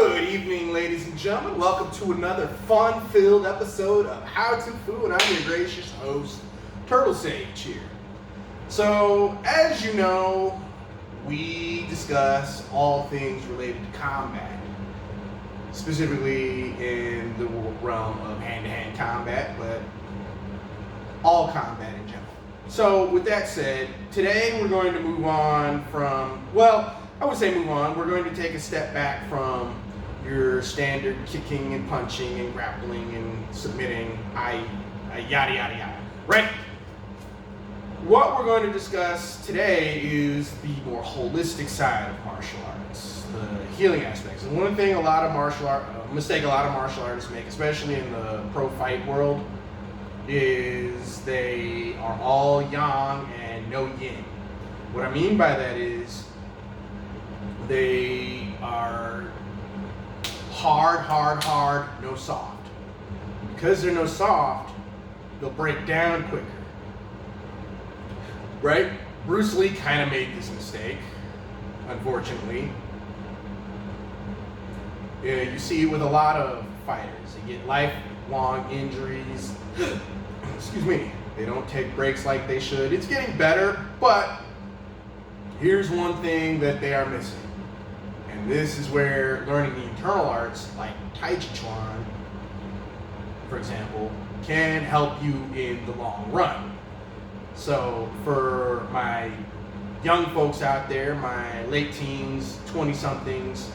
Good evening, ladies and gentlemen. Welcome to another fun-filled episode of How to Foo, and I'm your gracious host, Turtle Sage here. So, as you know, we discuss all things related to combat, specifically in the realm of hand-to-hand combat, but all combat in general. So, with that said, today we're going to move on from, I would say move on. We're going to take a step back from your standard kicking and punching and grappling and submitting, yada, yada, yada, right? What we're going to discuss today is the more holistic side of martial arts, the healing aspects. And one thing mistake a lot of martial artists make, especially in the pro fight world, is they are all yang and no yin. What I mean by that is they are hard, no soft. Because they're no soft, they'll break down quicker. Right? Bruce Lee kind of made this mistake, unfortunately. You see it with a lot of fighters. They get lifelong injuries. Excuse me. They don't take breaks like they should. It's getting better, but here's one thing that they are missing. And this is where learning the internal arts, like Tai Chi Chuan, for example, can help you in the long run. So for my young folks out there, my late teens, 20-somethings,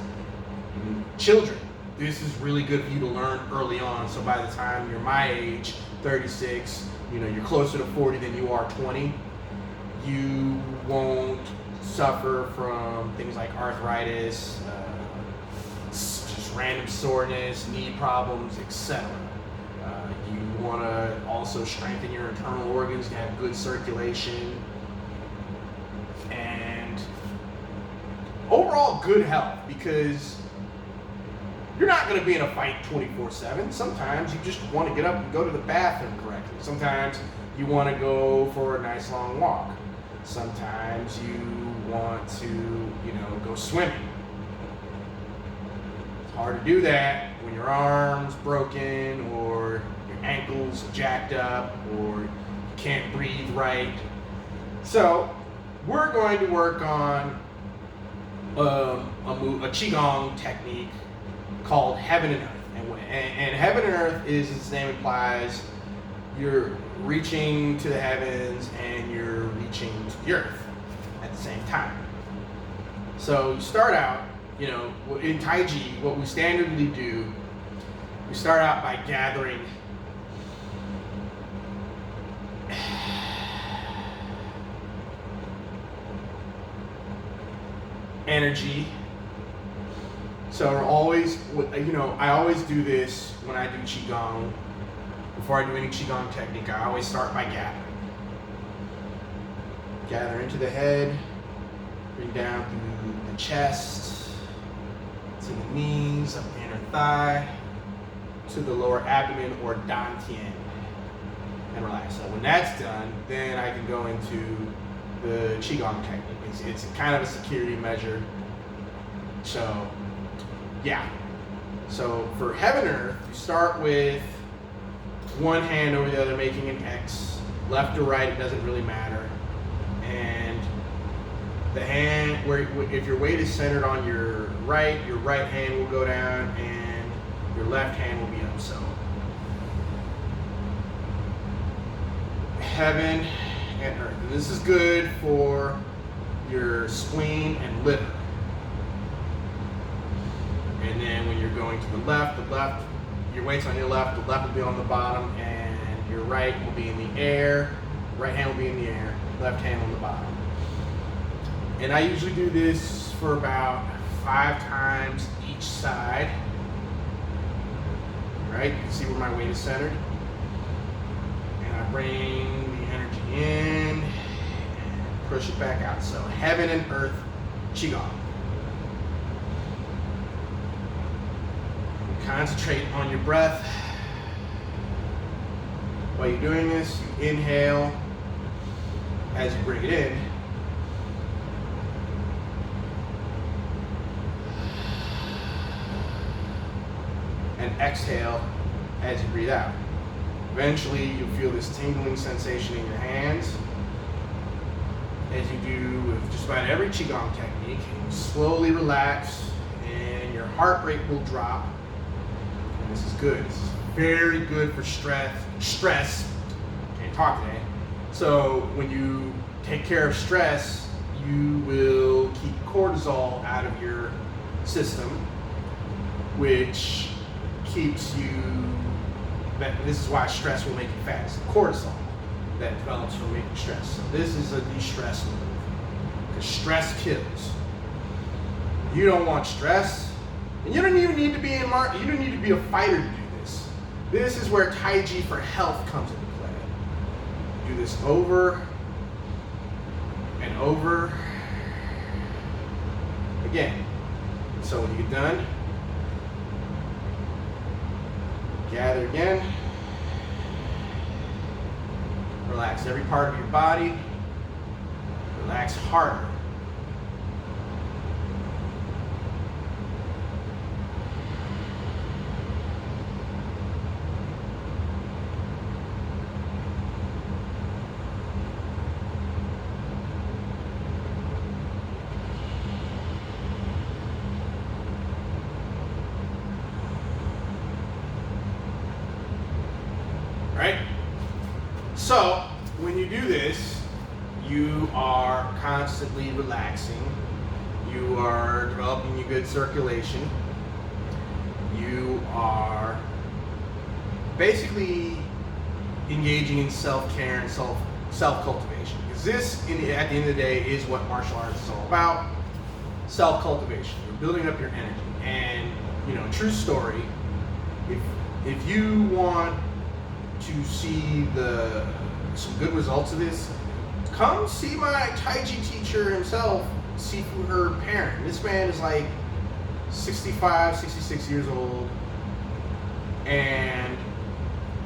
children, this is really good for you to learn early on. So by the time you're my age, 36, you're closer to 40 than you are 20, you won't suffer from things like arthritis, just random soreness, knee problems, etc. You want to also strengthen your internal organs to have good circulation and overall good health, because you're not going to be in a fight 24/7. Sometimes you just want to get up and go to the bathroom correctly. Sometimes you want to go for a nice long walk. Sometimes you want to, go swimming. It's hard to do that when your arm's broken or your ankles jacked up or you can't breathe right. So we're going to work on a Qigong technique called Heaven and Earth. And Heaven and Earth is, as its name implies, you're reaching to the heavens and you're reaching to the earth at the same time. So you start out, in Tai Chi, what we standardly do, we start out by gathering energy. So I always do this when I do Qigong. Before I do any Qigong technique, I always start by gathering. Gather into the head, bring down through the chest, to the knees, up the inner thigh, to the lower abdomen or dantian, and relax. So when that's done, then I can go into the Qigong technique. It's kind of a security measure. So, yeah. So for Heaven and Earth, you start with one hand over the other, making an X, left or right, it doesn't really matter. And the hand, if your weight is centered on your right hand will go down and your left hand will be up. So Heaven and Earth. And this is good for your spleen and liver. And then when you're going to the left, your weight's on your left, the left will be on the bottom, and your right will be in the air. Right hand will be in the air, left hand on the bottom. And I usually do this for about 5 times each side. Right? You can see where my weight is centered. And I bring the energy in and push it back out. So Heaven and Earth Qigong. Concentrate on your breath. While you're doing this, you inhale as you bring it in. and exhale as you breathe out. Eventually, you'll feel this tingling sensation in your hands. As you do with just about every Qigong technique, you slowly relax and your heart rate will drop. And this is good. This is very good for stress. Can't talk today. So when you take care of stress, you will keep cortisol out of your system, which keeps you, this is why stress will make you fat. It's cortisol that develops from making stress. So this is a de-stress move, because stress kills. You don't want stress, and you don't even need to be you don't need to be a fighter to do this. This is where Tai Chi for health comes into play. Do this over and over again. So when you get done, gather again. Relax every part of your body. Relax harder. Right? So, when you do this, you are constantly relaxing. You are developing a good circulation. You are basically engaging in self-care and self-cultivation. Because this, at the end of the day, is what martial arts is all about. Self-cultivation. You're building up your energy. And, true story, if you want to see some good results of this, come see my Tai Chi teacher himself, Sifu Herb Parent. This man is like 65, 66 years old, and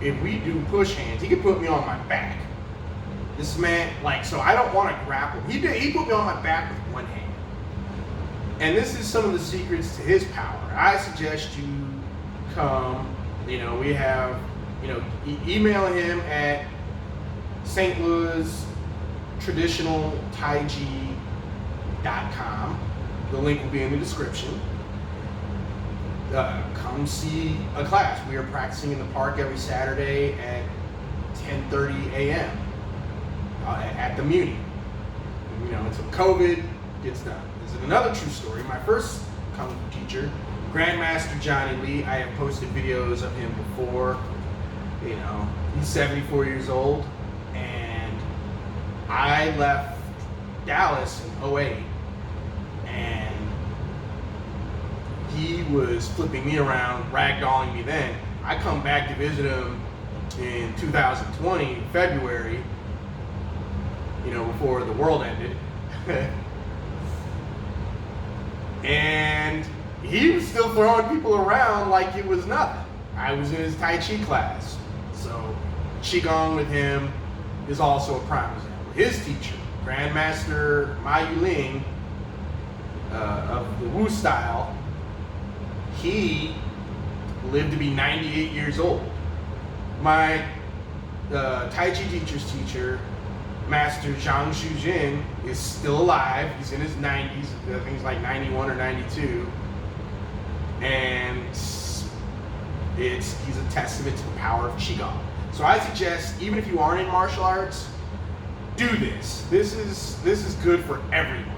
if we do push hands, he can put me on my back. This man, so I don't want to grapple. He put me on my back with one hand. And this is some of the secrets to his power. I suggest you come, we have, email him at St. Louis traditionaltaiji.com. The link will be in the description. Come see a class. We are practicing in the park every Saturday at 10:30 a.m. At the Muni. Until COVID gets done. This is another true story. My first Kung Fu teacher, Grandmaster Johnny Lee, I have posted videos of him before. He's 74 years old, and I left Dallas in 2008, and he was flipping me around, ragdolling me then. I come back to visit him in 2020, February, before the world ended. And he was still throwing people around like it was nothing. I was in his Tai Chi class. So Qigong with him is also a prime example. His teacher, Grandmaster Ma Yuling of the Wu style, he lived to be 98 years old. My Tai Chi teacher's teacher, Master Zhang Shujin, is still alive. He's in his 90s. I think he's like 91 or 92. And he's a testament to the power of Qigong. So I suggest, even if you aren't in martial arts, do this. This is good for everyone.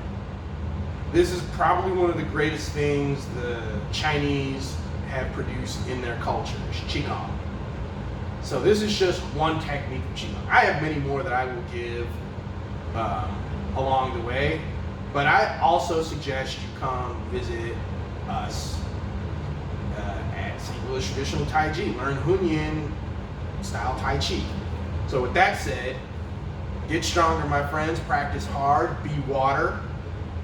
This is probably one of the greatest things the Chinese have produced in their culture, is Qigong. So this is just one technique of Qigong. I have many more that I will give along the way, but I also suggest you come visit us at St. Louis Traditional Tai Chi. Learn Hunyin style Tai Chi. So with that said, get stronger, my friends. Practice hard. Be water.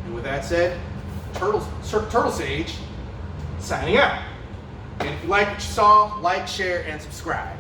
And with that said, Turtle Sage signing out. And if you like what you saw, like, share, and subscribe.